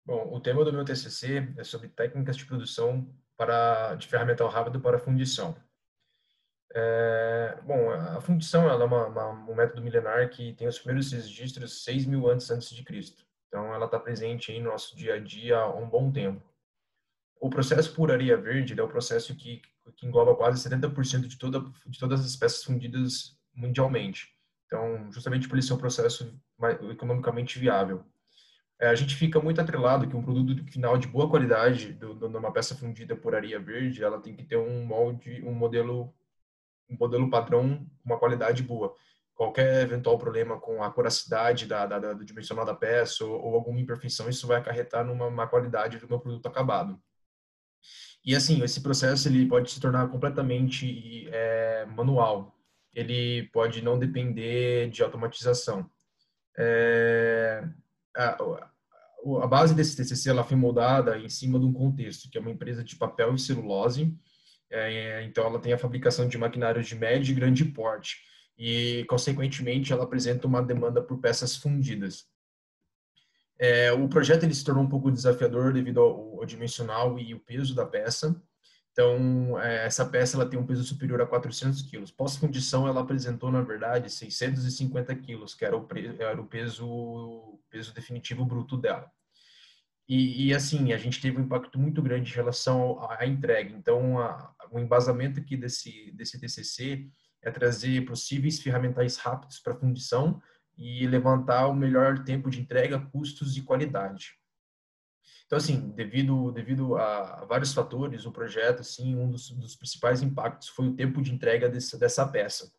Bom, o tema do meu TCC é sobre técnicas de produção de ferramental rápido para fundição. Bom, a fundição ela é um método milenar que tem os primeiros registros 6.000 antes de Cristo. Então, ela está presente aí no nosso dia a dia há um bom tempo. O processo por areia verde ele é o processo que engloba quase 70% de todas as peças fundidas mundialmente. Então, justamente por ele ser um processo economicamente viável. A gente fica muito atrelado que um produto final de boa qualidade, numa peça fundida por areia verde, ela tem que ter um molde, um modelo padrão, uma qualidade boa. Qualquer eventual problema com a curacidade do dimensional da peça ou alguma imperfeição, isso vai acarretar numa má qualidade do meu produto acabado. E assim, esse processo ele pode se tornar completamente manual. Ele pode não depender de automatização. É, a, a base desse TCC ela foi moldada em cima de um contexto, que é uma empresa de papel e celulose. Então, ela tem a fabricação de maquinários de médio e grande porte. E, consequentemente, ela apresenta uma demanda por peças fundidas. O projeto ele se tornou um pouco desafiador devido ao dimensional e o peso da peça. Então, essa peça ela tem um peso superior a 400 quilos. Pós-fundição, ela apresentou, na verdade, 650 quilos, que era o peso definitivo bruto dela. Assim, a gente teve um impacto muito grande em relação à entrega. Então, o embasamento aqui desse TCC é trazer possíveis ferramentais rápidos para fundição e levantar o melhor tempo de entrega, custos e qualidade. Então, assim, devido a vários fatores, o projeto, assim, um dos principais impactos foi o tempo de entrega dessa peça.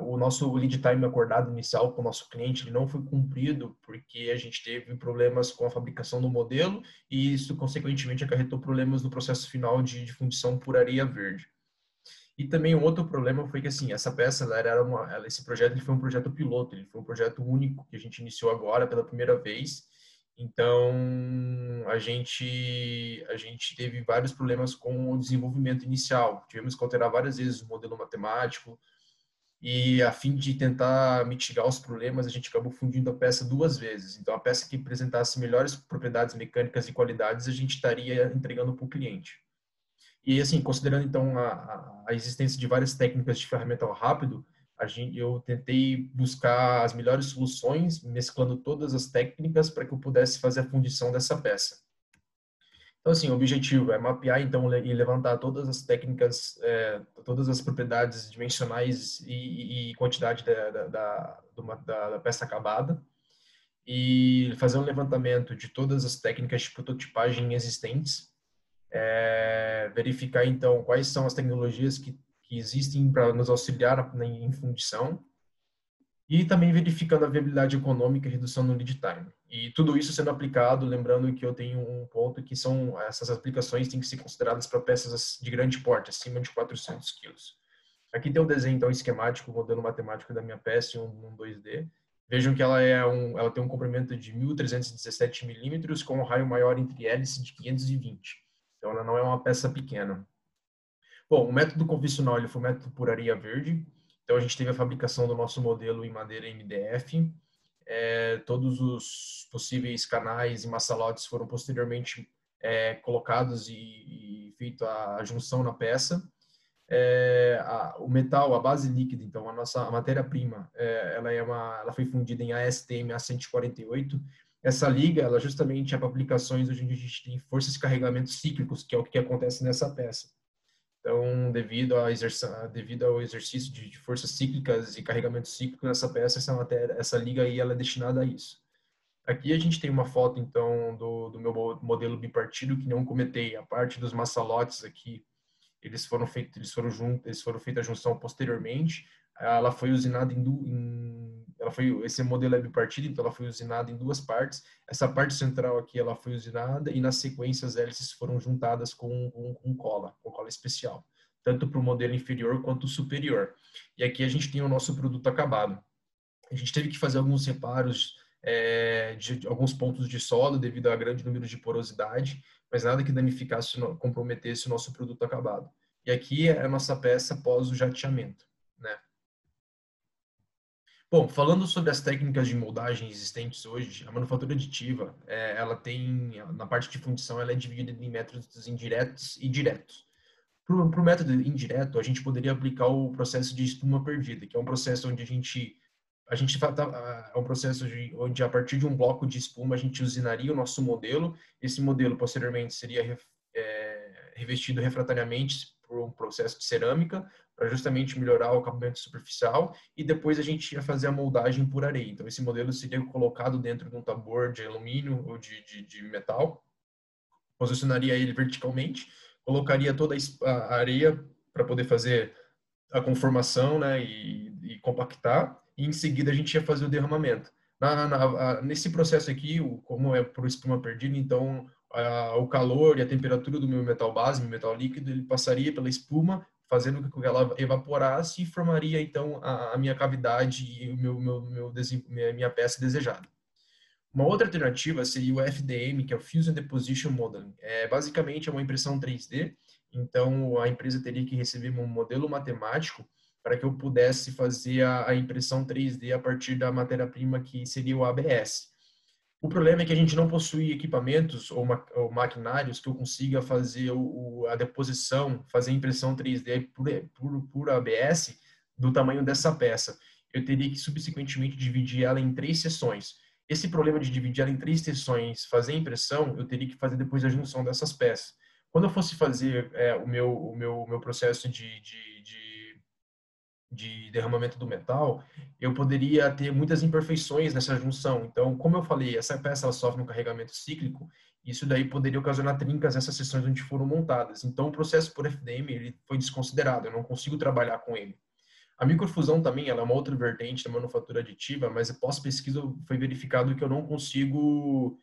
O nosso lead time acordado inicial com o nosso cliente ele não foi cumprido porque a gente teve problemas com a fabricação do modelo e isso, consequentemente, acarretou problemas no processo final de fundição por areia verde. E também um outro problema foi que, assim, essa peça, esse projeto ele foi um projeto piloto, ele foi um projeto único que a gente iniciou agora pela primeira vez. Então, a gente teve vários problemas com o desenvolvimento inicial. Tivemos que alterar várias vezes o modelo matemático e, a fim de tentar mitigar os problemas, a gente acabou fundindo a peça duas vezes. Então, a peça que apresentasse melhores propriedades mecânicas e qualidades, a gente estaria entregando para o cliente. E assim, considerando então a existência de várias técnicas de ferramental rápido, eu tentei buscar as melhores soluções, mesclando todas as técnicas para que eu pudesse fazer a fundição dessa peça. Então, assim, o objetivo é mapear então e levantar todas as técnicas, todas as propriedades dimensionais e quantidade da peça acabada e fazer um levantamento de todas as técnicas de prototipagem existentes, verificar então quais são as tecnologias que existem para nos auxiliar em fundição e também verificando a viabilidade econômica e redução no lead time. E tudo isso sendo aplicado, lembrando que eu tenho um ponto que são essas aplicações têm que ser consideradas para peças de grande porte, acima de 400 quilos. Aqui tem um desenho então esquemático, o modelo matemático da minha peça, um 2D. Vejam que ela tem um comprimento de 1.317 milímetros com um raio maior entre hélices de 520. Então, ela não é uma peça pequena. Bom, o método convencional ele foi o método por areia verde. Então, a gente teve a fabricação do nosso modelo em madeira MDF. Todos os possíveis canais e maçalotes foram posteriormente colocados e feito a junção na peça. O metal, a base líquida, então a matéria-prima, ela foi fundida em ASTM A148. Essa liga, ela justamente é para aplicações onde a gente tem forças de carregamento cíclicos, que é o que acontece nessa peça. Então, devido ao exercício de forças cíclicas e carregamento cíclico nessa peça, essa liga aí, ela é destinada a isso. Aqui a gente tem uma foto, então, do meu modelo bipartido, que não comentei. A parte dos maçalotes aqui, eles foram feitos a junção posteriormente. Ela foi usinada esse modelo é bipartido, então ela foi usinada em duas partes. Essa parte central aqui, ela foi usinada e na sequência as hélices foram juntadas com cola especial, tanto para o modelo inferior quanto o superior. E aqui a gente tem o nosso produto acabado. A gente teve que fazer alguns reparos de alguns pontos de solo devido a grande número de porosidade, mas nada que danificasse, comprometesse o nosso produto acabado. E aqui é a nossa peça após o jateamento, né? Bom, falando sobre as técnicas de moldagem existentes hoje, a manufatura aditiva, ela tem, na parte de fundição, ela é dividida em métodos indiretos e diretos. Para o método indireto, a gente poderia aplicar o processo de espuma perdida, que é um processo onde é um processo onde a partir de um bloco de espuma a gente usinaria o nosso modelo. Esse modelo posteriormente seria revestido refratariamente por um processo de cerâmica para justamente melhorar o acabamento superficial e depois a gente ia fazer a moldagem por areia. Então esse modelo seria colocado dentro de um tambor de alumínio ou de metal, posicionaria ele verticalmente, colocaria toda a areia para poder fazer a conformação, né, e compactar, e em seguida a gente ia fazer o derramamento. Nesse processo aqui, como é por espuma perdida, então o calor e a temperatura do meu metal base, meu metal líquido, ele passaria pela espuma, fazendo com que ela evaporasse e formaria então a minha cavidade e o minha peça desejada. Uma outra alternativa seria o FDM, que é o Fusion Deposition Modeling. Basicamente é uma impressão 3D, então a empresa teria que receber um modelo matemático para que eu pudesse fazer a impressão 3D a partir da matéria-prima que seria o ABS. O problema é que a gente não possui equipamentos ou maquinários que eu consiga fazer a deposição, fazer a impressão 3D por ABS do tamanho dessa peça. Eu teria que subsequentemente dividir ela em 3 seções. Esse problema de dividir ela em 3 seções, fazer a impressão, eu teria que fazer depois a junção dessas peças. Quando eu fosse fazer o meu processo de derramamento do metal, eu poderia ter muitas imperfeições nessa junção. Então, como eu falei, essa peça ela sofre um carregamento cíclico, isso daí poderia ocasionar trincas nessas seções onde foram montadas. Então, o processo por FDM ele foi desconsiderado, eu não consigo trabalhar com ele. A microfusão também, ela é uma outra vertente da manufatura aditiva, mas pós-pesquisa foi verificado que eu não consigo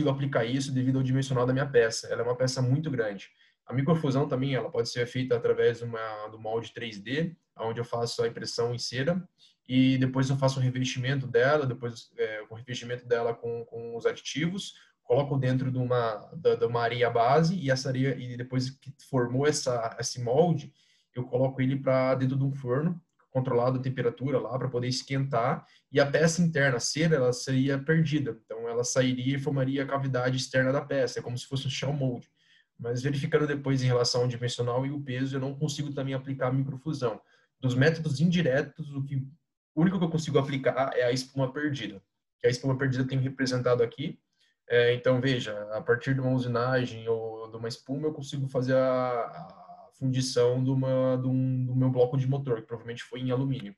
aplicar isso devido ao dimensional da minha peça. Ela é uma peça muito grande. A microfusão também, ela pode ser feita através do molde 3D, onde eu faço a impressão em cera e depois eu faço o revestimento dela, depois o revestimento dela com os aditivos, coloco dentro de uma areia base e essa areia e depois que formou esse molde eu coloco ele para dentro de um forno controlado a temperatura lá para poder esquentar e a peça interna, a cera, ela seria perdida. Então ela sairia e formaria a cavidade externa da peça, é como se fosse um shell mold. Mas verificando depois em relação ao dimensional e o peso, eu não consigo também aplicar a microfusão. Dos métodos indiretos, o único que eu consigo aplicar é a espuma perdida, que a espuma perdida tem representado aqui. Então, veja, a partir de uma usinagem ou de uma espuma, eu consigo fazer a fundição do meu bloco de motor, que provavelmente foi em alumínio.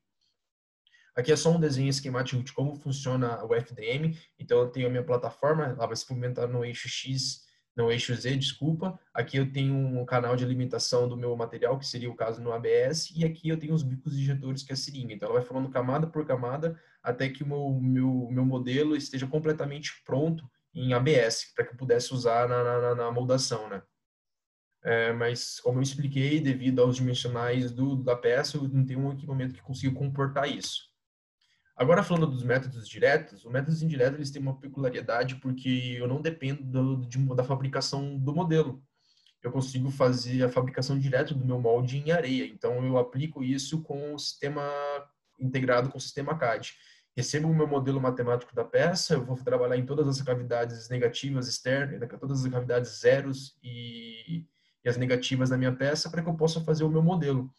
Aqui é só um desenho esquemático de como funciona o FDM. Então, eu tenho a minha plataforma, ela vai se movimentar no eixo X, no eixo Z, desculpa. Aqui eu tenho um canal de alimentação do meu material, que seria o caso no ABS. E aqui eu tenho os bicos injetores, que é a seringa. Então, ela vai formando camada por camada até que o meu modelo esteja completamente pronto em ABS, para que eu pudesse usar na moldação, né? Mas, como eu expliquei, devido aos dimensionais da peça, eu não tenho um equipamento que consiga comportar isso. Agora, falando dos métodos diretos, os métodos indiretos eles têm uma peculiaridade porque eu não dependo da fabricação do modelo. Eu consigo fazer a fabricação direto do meu molde em areia. Então, eu aplico isso com o sistema integrado com o sistema CAD. Recebo o meu modelo matemático da peça, eu vou trabalhar em todas as cavidades negativas externas, todas as cavidades zeros e as negativas da minha peça para que eu possa fazer o meu modelo.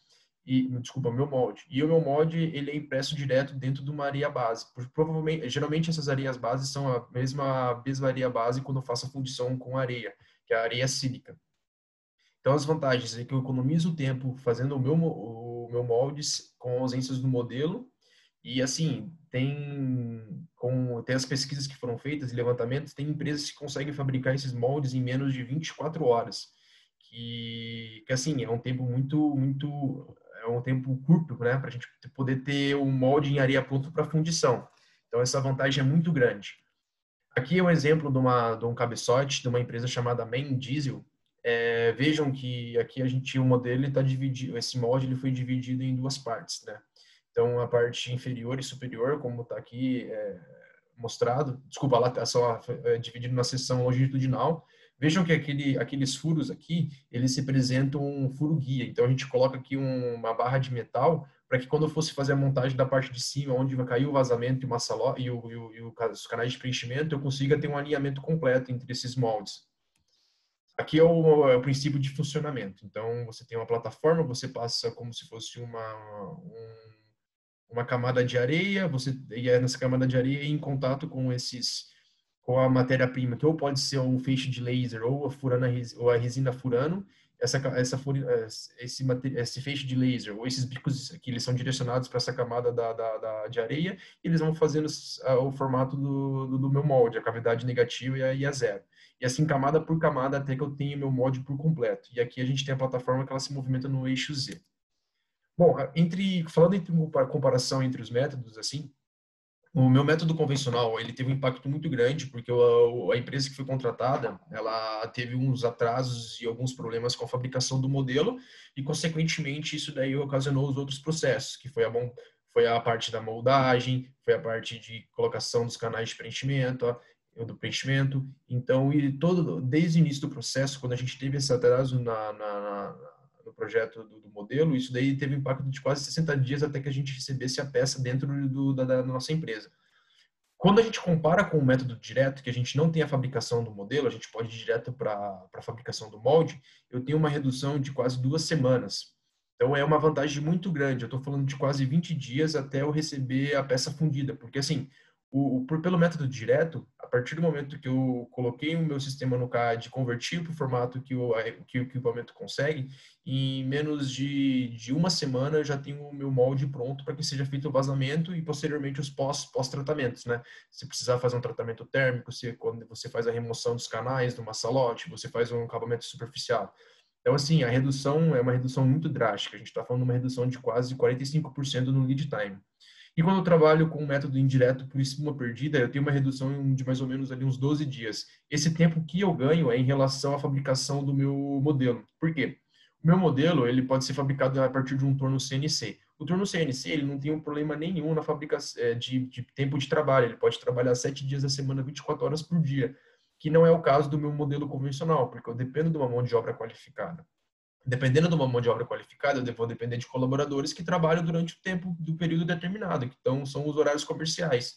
Desculpa, o meu molde. E o meu molde, ele é impresso direto dentro de uma areia base. Provavelmente, geralmente essas areias bases são a mesma areia base quando eu faço a fundição com areia, que é a areia sílica. Então, as vantagens é que eu economizo tempo fazendo o meu moldes com ausências do modelo. E, assim, tem as pesquisas que foram feitas e levantamentos, tem empresas que conseguem fabricar esses moldes em menos de 24 horas. Que assim, é um tempo é um tempo curto, né? Para a gente poder ter um molde em areia pronto para fundição. Então, essa vantagem é muito grande. Aqui é um exemplo de um cabeçote de uma empresa chamada Main Diesel. Vejam que aqui a gente o modelo está dividido, esse molde ele foi dividido em duas partes, né? Então a parte inferior e superior, como está aqui mostrado, desculpa, lá está só dividido na seção longitudinal. Vejam que aqueles furos aqui, eles representam um furo guia. Então, a gente coloca aqui uma barra de metal para que quando eu fosse fazer a montagem da parte de cima, onde vai cair o vazamento os canais de preenchimento, eu consiga ter um alinhamento completo entre esses moldes. Aqui é o princípio de funcionamento. Então, você tem uma plataforma, você passa como se fosse uma camada de areia, e é nessa camada de areia em contato com a matéria-prima, que ou pode ser um feixe de laser ou ou a resina furano. Esse feixe de laser ou esses bicos aqui, eles são direcionados para essa camada de areia, e eles vão fazendo o formato do meu molde, a cavidade negativa e a zero. E assim, camada por camada, até que eu tenha meu molde por completo. E aqui a gente tem a plataforma que ela se movimenta no eixo Z. Bom, falando entre uma comparação entre os métodos, assim, o meu método convencional, ele teve um impacto muito grande, porque a empresa que foi contratada, ela teve uns atrasos e alguns problemas com a fabricação do modelo, e, consequentemente, isso daí ocasionou os outros processos, que foi a parte da moldagem, foi a parte de colocação dos canais de preenchimento, do preenchimento. Então, desde o início do processo, quando a gente teve esse atraso no projeto do modelo, isso daí teve um impacto de quase 60 dias até que a gente recebesse a peça dentro da nossa empresa. Quando a gente compara com o método direto, que a gente não tem a fabricação do modelo, a gente pode ir direto para a fabricação do molde, eu tenho uma redução de quase 2 semanas. Então, é uma vantagem muito grande. Eu estou falando de quase 20 dias até eu receber a peça fundida, porque, assim, pelo método direto, a partir do momento que eu coloquei o meu sistema no CAD, converti para o formato que o equipamento consegue, em menos de 1 semana eu já tenho o meu molde pronto para que seja feito o vazamento e, posteriormente, os pós-tratamentos, né? Se precisar fazer um tratamento térmico, quando você faz a remoção dos canais do maçalote, você faz um acabamento superficial. Então, assim, a redução é uma redução muito drástica. A gente está falando de uma redução de quase 45% no lead time. E quando eu trabalho com um método indireto por espuma perdida, eu tenho uma redução de mais ou menos ali uns 12 dias. Esse tempo que eu ganho é em relação à fabricação do meu modelo. Por quê? O meu modelo, ele pode ser fabricado a partir de um torno CNC. O torno CNC, ele não tem um problema nenhum na fabricação de tempo de trabalho. Ele pode trabalhar 7 dias da semana, 24 horas por dia, que não é o caso do meu modelo convencional, porque eu dependo de uma mão de obra qualificada. Dependendo de uma mão de obra qualificada, eu vou depender de colaboradores que trabalham durante o tempo do período determinado, então são os horários comerciais.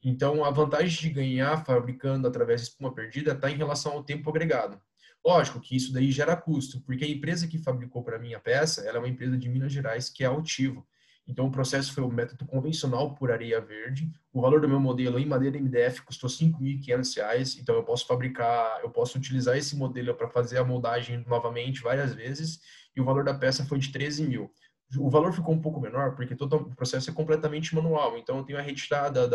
Então, a vantagem de ganhar fabricando através de espuma perdida está em relação ao tempo agregado. Lógico que isso daí gera custo, porque a empresa que fabricou para mim a peça, ela é uma empresa de Minas Gerais, que é a Altivo. Então, o processo foi o método convencional por areia verde. O valor do meu modelo em madeira MDF custou R$ 5.500. Então, eu posso utilizar esse modelo para fazer a moldagem novamente várias vezes. E o valor da peça foi de 13 mil. O valor ficou um pouco menor porque todo o processo é completamente manual. Então, eu tenho a retirada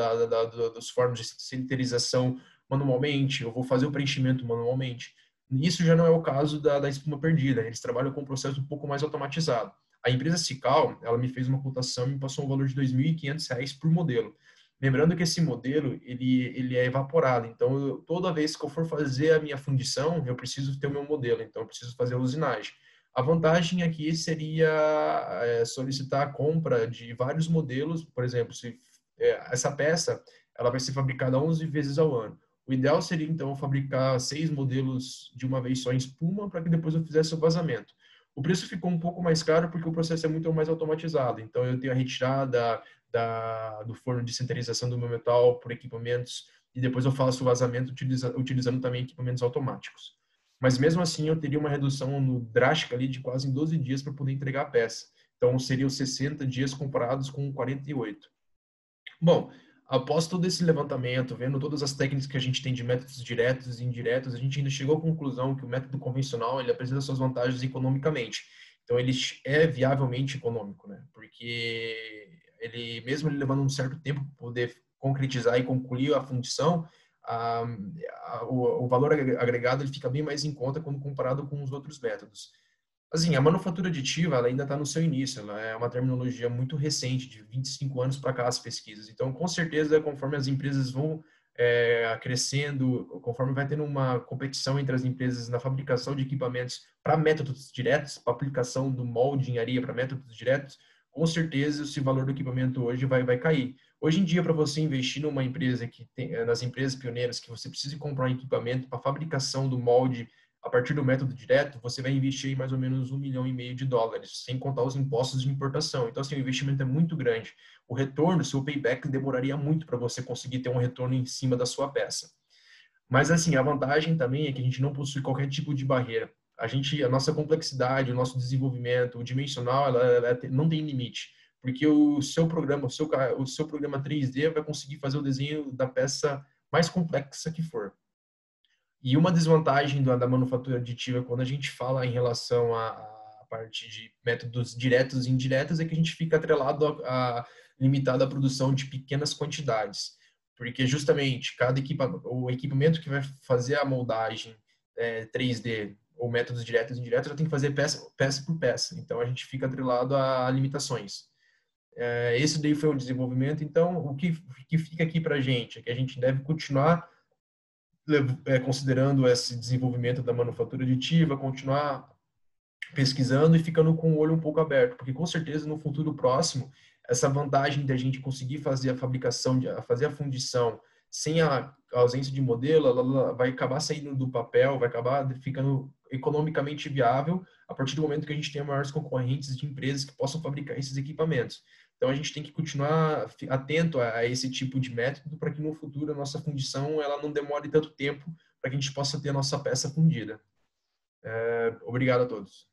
dos formas de sinterização manualmente. Eu vou fazer o preenchimento manualmente. Isso já não é o caso da espuma perdida. Eles trabalham com um processo um pouco mais automatizado. A empresa Cical, ela me fez uma cotação e me passou um valor de R$ 2.500 por modelo. Lembrando que esse modelo, ele é evaporado. Então, toda vez que eu for fazer a minha fundição, eu preciso ter o meu modelo. Então, eu preciso fazer a usinagem. A vantagem aqui seria solicitar a compra de vários modelos. Por exemplo, se essa peça ela vai ser fabricada 11 vezes ao ano. O ideal seria, então, fabricar 6 modelos de uma vez só em espuma para que depois eu fizesse o vazamento. O preço ficou um pouco mais caro porque o processo é muito mais automatizado. Então, eu tenho a retirada do forno de sinterização do meu metal por equipamentos e depois eu faço o vazamento utilizando também equipamentos automáticos. Mas, mesmo assim, eu teria uma redução drástica ali de quase em 12 dias para poder entregar a peça. Então, seriam 60 dias comparados com 48. Bom, após todo esse levantamento, vendo todas as técnicas que a gente tem de métodos diretos e indiretos, a gente ainda chegou à conclusão que o método convencional ele apresenta suas vantagens economicamente. Então, ele é viavelmente econômico, né? Porque mesmo ele levando um certo tempo para poder concretizar e concluir a fundição, o valor agregado ele fica bem mais em conta quando comparado com os outros métodos. Assim, a manufatura aditiva ela ainda está no seu início, ela é uma terminologia muito recente, de 25 anos para cá as pesquisas. Então, com certeza, conforme as empresas vão crescendo, conforme vai tendo uma competição entre as empresas na fabricação de equipamentos para métodos diretos, para aplicação do molde em areia para métodos diretos, com certeza esse valor do equipamento hoje vai cair. Hoje em dia, para você investir numa empresa que tem, nas empresas pioneiras, que você precisa comprar um equipamento para fabricação do molde a partir do método direto, você vai investir aí mais ou menos US$ 1,5 milhão, sem contar os impostos de importação. Então, assim, o investimento é muito grande. O retorno, seu payback demoraria muito para você conseguir ter um retorno em cima da sua peça. Mas, assim, a vantagem também é que a gente não possui qualquer tipo de barreira. A nossa complexidade, o nosso desenvolvimento, o dimensional, não tem limite, porque o seu programa, o seu programa 3D vai conseguir fazer o desenho da peça mais complexa que for. E uma desvantagem da manufatura aditiva, quando a gente fala em relação à parte de métodos diretos e indiretos, é que a gente fica atrelado a limitado à produção de pequenas quantidades. Porque justamente o equipamento que vai fazer a moldagem 3D ou métodos diretos e indiretos já tem que fazer peça por peça. Então a gente fica atrelado a limitações. Esse daí foi o desenvolvimento. Então o que fica aqui para a gente é que a gente deve continuar considerando esse desenvolvimento da manufatura aditiva, continuar pesquisando e ficando com o olho um pouco aberto, porque com certeza no futuro próximo, essa vantagem de a gente conseguir fazer a fabricação, fazer a fundição sem a ausência de modelo, ela vai acabar saindo do papel, vai acabar ficando economicamente viável a partir do momento que a gente tenha maiores concorrentes de empresas que possam fabricar esses equipamentos. Então a gente tem que continuar atento a esse tipo de método para que no futuro a nossa fundição ela não demore tanto tempo para que a gente possa ter a nossa peça fundida. Obrigado a todos.